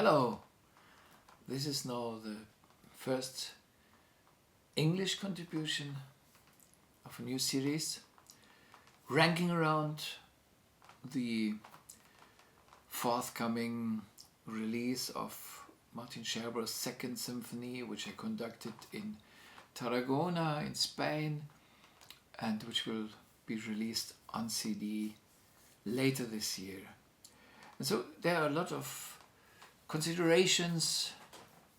Hello, this is now the first English contribution of a new series, ranking around the forthcoming release of Martin Scherber's Second Symphony, which I conducted in Tarragona in Spain and which will be released on CD later this year. And so there are a lot of considerations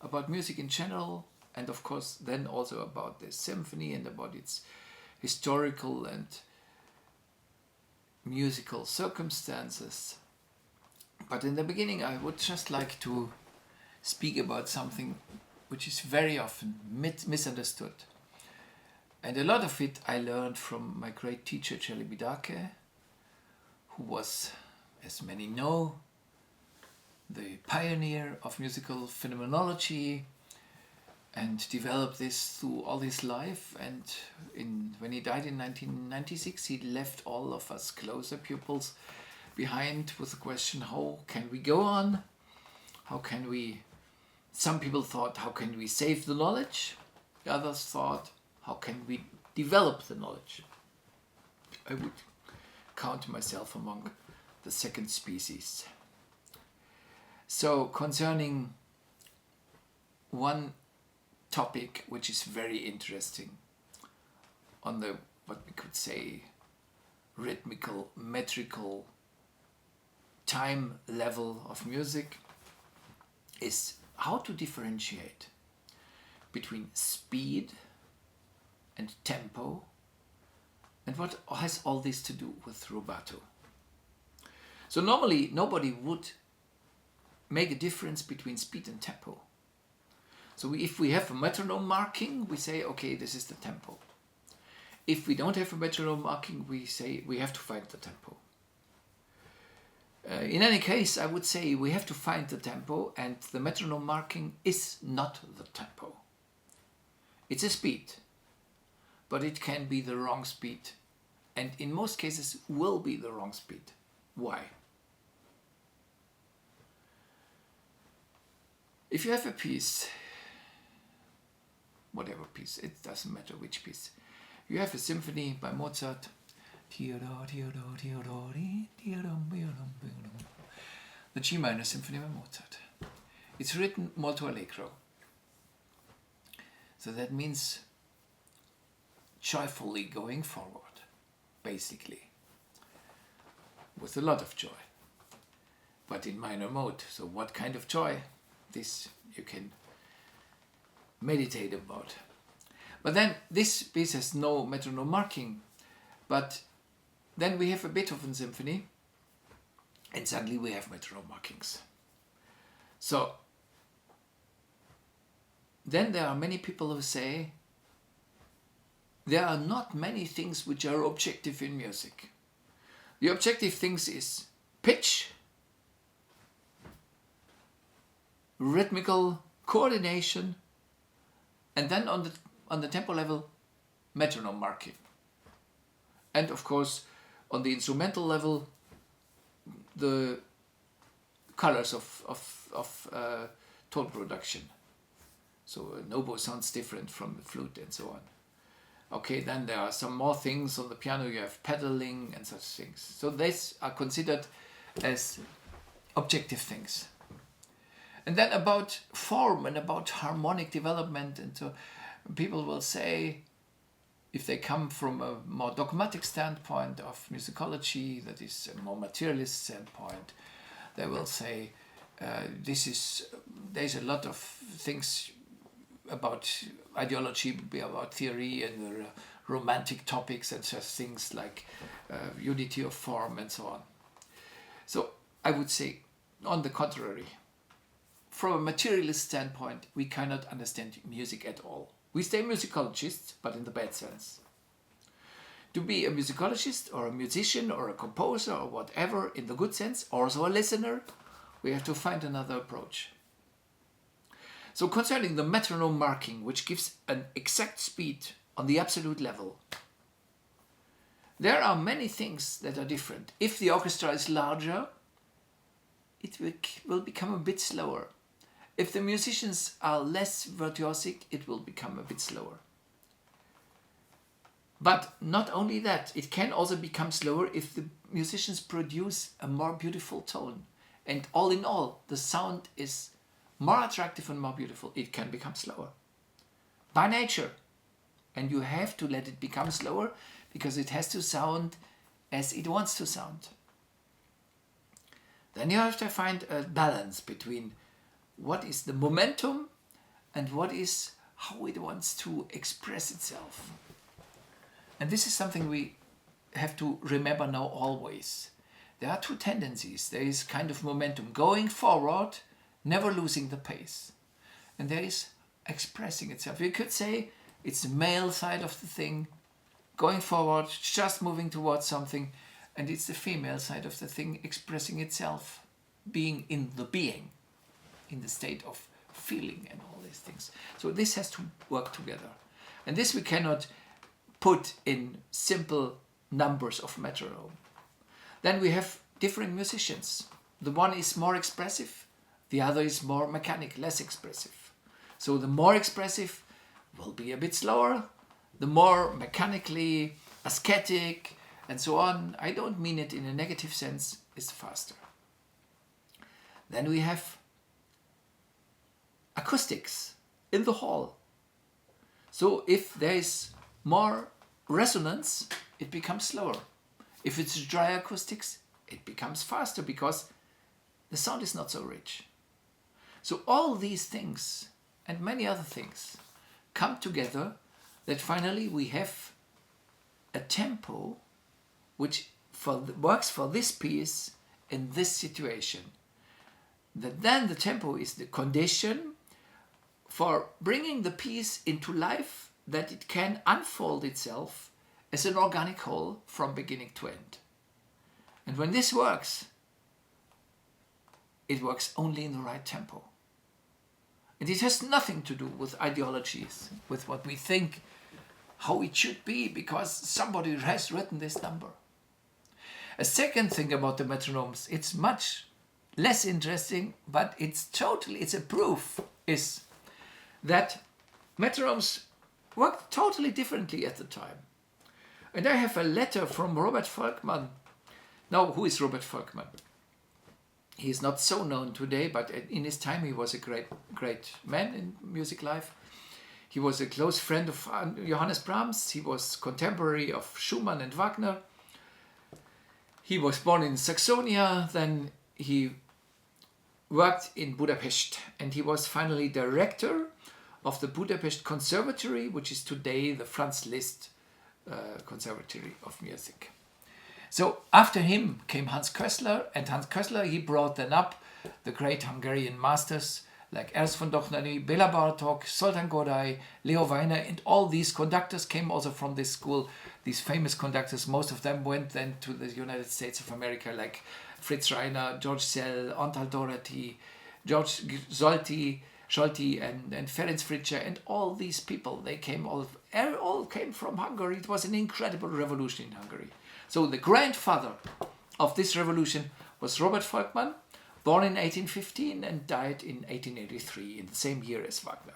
about music in general, and of course then also about the symphony and about its historical and musical circumstances. But in the beginning I would just like to speak about something which is very often misunderstood. And a lot of it I learned from my great teacher Jelly Bidake, who was, as many know, the pioneer of musical phenomenology and developed this through all his life. And when he died in 1996, he left all of us closer pupils behind with the question, how can we go on? How can we, some people thought, how can we save the knowledge? The others thought, how can we develop the knowledge? I would count myself among the second species. So concerning one topic which is very interesting on the, what we could say, rhythmical, metrical time level of music, is how to differentiate between speed and tempo, and what has all this to do with rubato. So normally nobody would make a difference between speed and tempo. So if we have a metronome marking, we say, okay, this is the tempo. If we don't have a metronome marking, we say we have to find the tempo. In any case, I would say we have to find the tempo, and the metronome marking is not the tempo. It's a speed, but it can be the wrong speed, and in most cases will be the wrong speed. Why? If you have a piece, whatever piece, it doesn't matter which piece. You have a symphony by Mozart, the G minor symphony by Mozart. It's written molto allegro. So that means joyfully going forward, basically, with a lot of joy, but in minor mode. So what kind of joy? This you can meditate about. But then this piece has no metronome marking, but then we have a Beethoven symphony and suddenly we have metronome markings. So then there are many people who say there are not many things which are objective in music. The objective things is pitch, rhythmical coordination, and then on the tempo level, metronome marking. And of course, on the instrumental level, the colors of tone production. So an oboe sounds different from the flute and so on. Okay, then there are some more things on the piano. You have pedaling and such things. So these are considered as objective things. And then about form and about harmonic development, and so people will say, if they come from a more dogmatic standpoint of musicology, that is a more materialist standpoint, they will say there's a lot of things about ideology, about theory and the romantic topics and such things like unity of form and so on. So I would say, on the contrary, from a materialist standpoint, we cannot understand music at all. We stay musicologists, but in the bad sense. To be a musicologist or a musician or a composer or whatever, in the good sense, also a listener, we have to find another approach. So concerning the metronome marking, which gives an exact speed on the absolute level, there are many things that are different. If the orchestra is larger, it will become a bit slower. If the musicians are less virtuosic, it will become a bit slower. But not only that, it can also become slower if the musicians produce a more beautiful tone. And all in all, the sound is more attractive and more beautiful. It can become slower by nature. And you have to let it become slower because it has to sound as it wants to sound. Then you have to find a balance between what is the momentum and what is how it wants to express itself. And this is something we have to remember now always. There are two tendencies. There is kind of momentum going forward, never losing the pace. And there is expressing itself. You could say it's the male side of the thing, going forward, just moving towards something. And it's the female side of the thing, expressing itself, being in the state of feeling and all these things. So this has to work together. And this we cannot put in simple numbers of metronome. Then we have different musicians. The one is more expressive, the other is more mechanic, less expressive. So the more expressive will be a bit slower, the more mechanically ascetic and so on, I don't mean it in a negative sense, is faster. Then we have acoustics in the hall. So if there is more resonance, it becomes slower. If it's dry acoustics, it becomes faster because the sound is not so rich. So all these things and many other things come together that finally we have a tempo which works for this piece in this situation. That then the tempo is the condition for bringing the piece into life, that it can unfold itself as an organic whole from beginning to end. And when this works, it works only in the right tempo. And it has nothing to do with ideologies, with what we think, how it should be, because somebody has written this number. A second thing about the metronomes, it's much less interesting, but it's a proof, is that metronomes worked totally differently at the time. And I have a letter from Robert Volkmann. Now, who is Robert Volkmann? He is not so known today, but in his time he was a great man in music life. He was a close friend of Johannes Brahms. He was contemporary of Schumann and Wagner. He was born in Saxonia, then he worked in Budapest, and he was finally director of the Budapest Conservatory, which is today the Franz Liszt Conservatory of Music. So after him came Hans Kössler, and Hans Kössler, he brought then up the great Hungarian masters like Ernst von Dohnányi, Béla Bartók, Zoltán Kodály, Leo Weiner, and all these conductors came also from this school. These famous conductors, most of them went then to the United States of America, like Fritz Reiner, George Szell, Antal Doherty, George Scholti, and Ferenc Fritzsche, and all these people, they came all came from Hungary. It was an incredible revolution in Hungary. So the grandfather of this revolution was Robert Volkmann, born in 1815 and died in 1883, in the same year as Wagner.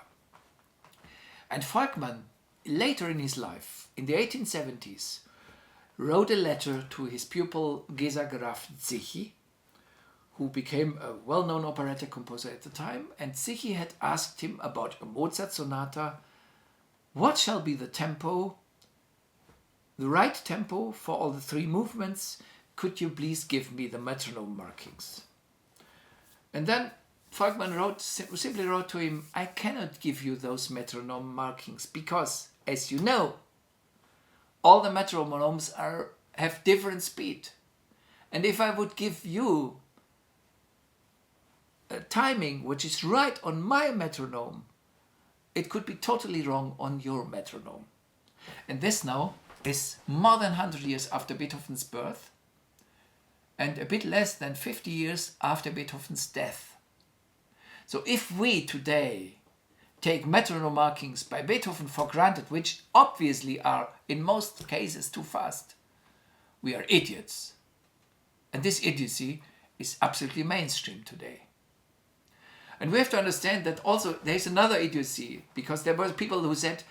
And Volkmann, later in his life, in the 1870s, wrote a letter to his pupil Géza Graf Zichy, who became a well-known operetta composer at the time, and Zichy had asked him about a Mozart sonata. What shall be the tempo, the right tempo for all the three movements? Could you please give me the metronome markings? And then Volkmann simply wrote to him, I cannot give you those metronome markings because, as you know, all the metronomes have different speed. And if I would give you a timing which is right on my metronome, it could be totally wrong on your metronome. And this now is more than 100 years after Beethoven's birth and a bit less than 50 years after Beethoven's death. So if we today take metronome markings by Beethoven for granted, which obviously are in most cases too fast, we are idiots. And this idiocy is absolutely mainstream today. And we have to understand that also there's another idiocy, because there were people who said,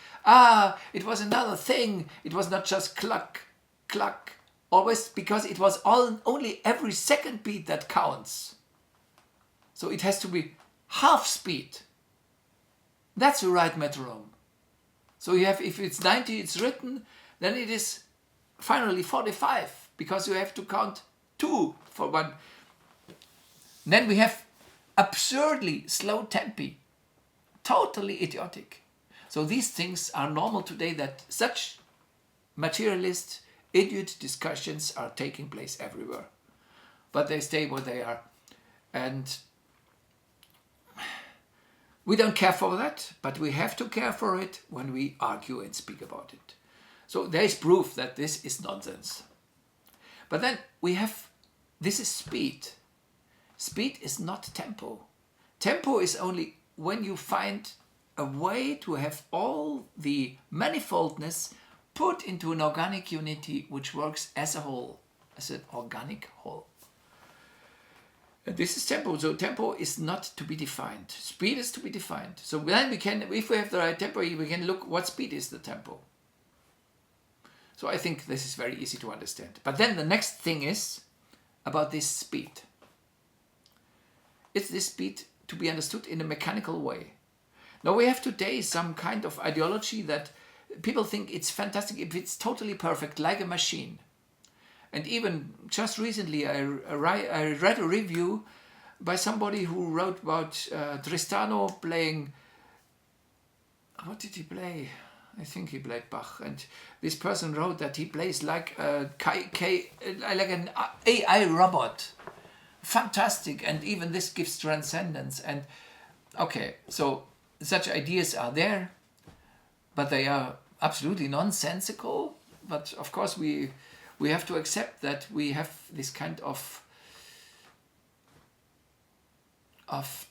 it was another thing. It was not just cluck, cluck, always, because it was only every second beat that counts. So it has to be half speed. That's the right metronome. So you have, if it's 90, it's written, then it is finally 45, because you have to count 2 for 1. Then we have absurdly slow tempi, totally idiotic. So these things are normal today, that such materialist, idiot discussions are taking place everywhere. But they stay where they are. And we don't care for that, but we have to care for it when we argue and speak about it. So there is proof that this is nonsense. But then we have, this is speed. Speed is not tempo. Tempo is only when you find a way to have all the manifoldness put into an organic unity which works as a whole, as an organic whole. And this is tempo. So tempo is not to be defined. Speed is to be defined. So then we can, if we have the right tempo, we can look what speed is the tempo. So I think this is very easy to understand. But then the next thing is about this speed. Is this speed to be understood in a mechanical way? Now we have today some kind of ideology that people think it's fantastic if it's totally perfect, like a machine. And even just recently I read a review by somebody who wrote about Tristano playing, what did he play? I think he played Bach. And this person wrote that he plays like like an AI robot. Fantastic, and even this gives transcendence. And okay, so such ideas are there, but they are absolutely nonsensical. But of course we have to accept that we have this kind of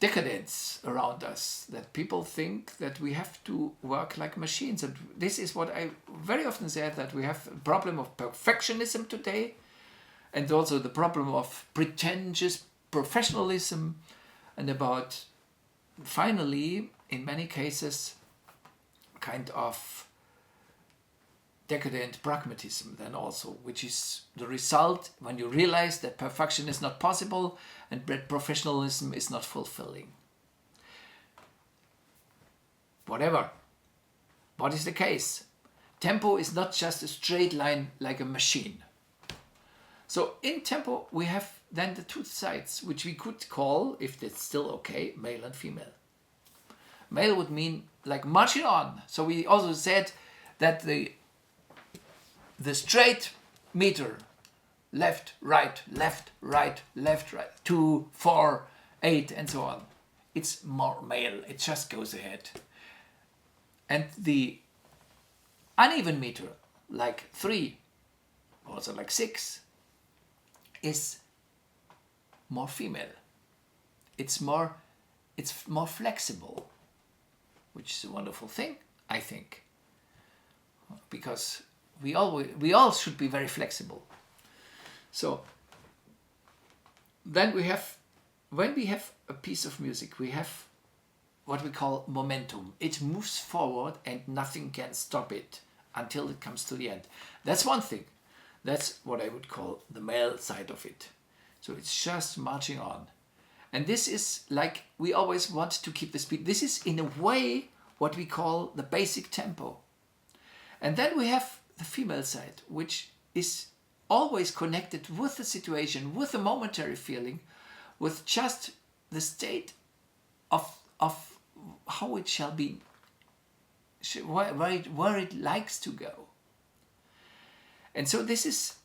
decadence around us, that people think that we have to work like machines. And this is what I very often said, that we have a problem of perfectionism today, and also the problem of pretentious professionalism, and about, finally, in many cases, kind of decadent pragmatism then also, which is the result when you realize that perfection is not possible and that professionalism is not fulfilling. Whatever. What is the case? Tempo is not just a straight line like a machine. So in tempo we have then the two sides, which we could call, if that's still okay, male and female. Male would mean like marching on. So we also said that the straight meter, left, right, left, right, left, right, 2, 4, 8, and so on. It's more male. It just goes ahead. And the uneven meter, like 3, also like 6, is more female. It's more flexible, which is a wonderful thing, I think, because we all should be very flexible. So then when we have a piece of music, we have what we call momentum. It moves forward and nothing can stop it until it comes to the end. That's one thing. That's what I would call the male side of it. So it's just marching on. And this is like, we always want to keep the speed. This is in a way what we call the basic tempo. And then we have the female side, which is always connected with the situation, with the momentary feeling, with just the state of how it shall be, where it likes to go. And so this is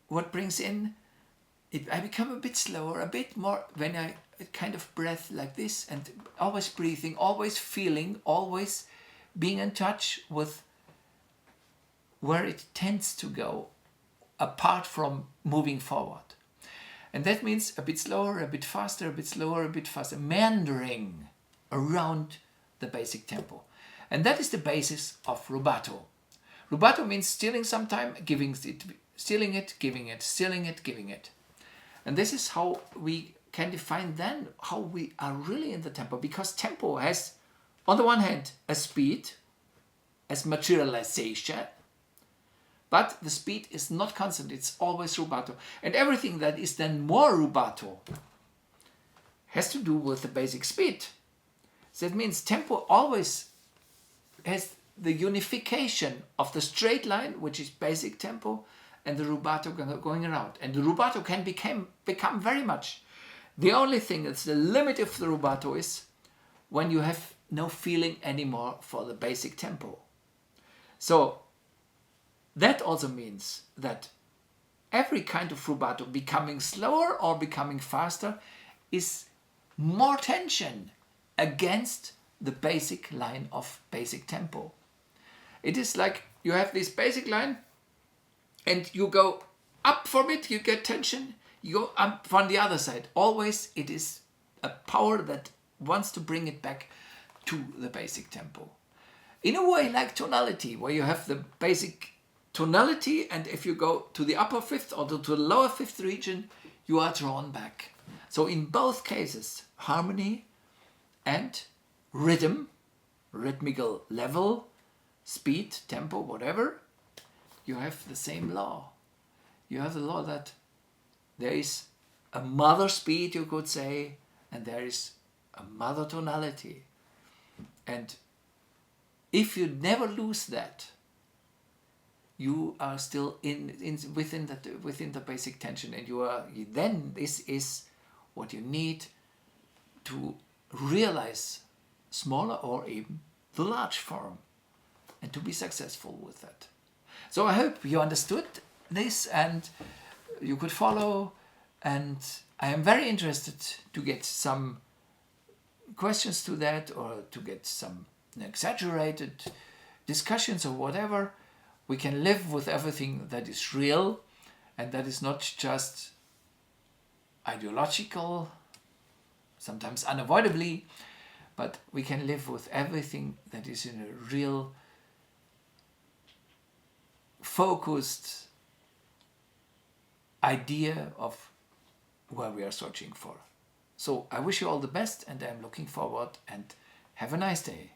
what brings in, I become a bit slower, a bit more, when I kind of breath like this, and always breathing, always feeling, always being in touch with where it tends to go, apart from moving forward. And that means a bit slower, a bit faster, a bit slower, a bit faster, meandering around the basic tempo. And that is the basis of rubato. Rubato means stealing some time, giving it, stealing it, giving it, stealing it, giving it. And this is how we can define then how we are really in the tempo, because tempo has, on the one hand, a speed as materialization, but the speed is not constant, it's always rubato. And everything that is then more rubato has to do with the basic speed. So that means tempo always has the unification of the straight line, which is basic tempo, and the rubato going around. And the rubato can become very much. The only thing that's the limit of the rubato is when you have no feeling anymore for the basic tempo. So that also means that every kind of rubato becoming slower or becoming faster is more tension against the basic line of basic tempo. It is like you have this basic line and you go up from it, you get tension, you go up from the other side. Always it is a power that wants to bring it back to the basic tempo. In a way like tonality, where you have the basic tonality, and if you go to the upper fifth or to the lower fifth region, you are drawn back. So in both cases, harmony and rhythm, rhythmical level, speed, tempo, whatever, you have the same law. You have the law that there is a mother speed, you could say, and there is a mother tonality. And if you never lose that, you are still within the basic tension, and then this is what you need to realize smaller or even the large form, and to be successful with that. So I hope you understood this and you could follow, and I am very interested to get some questions to that, or to get some exaggerated discussions or whatever. We can live with everything that is real and that is not just ideological, sometimes unavoidably, but we can live with everything that is in a real focused idea of where we are searching for. So I wish you all the best, and I'm looking forward, and have a nice day.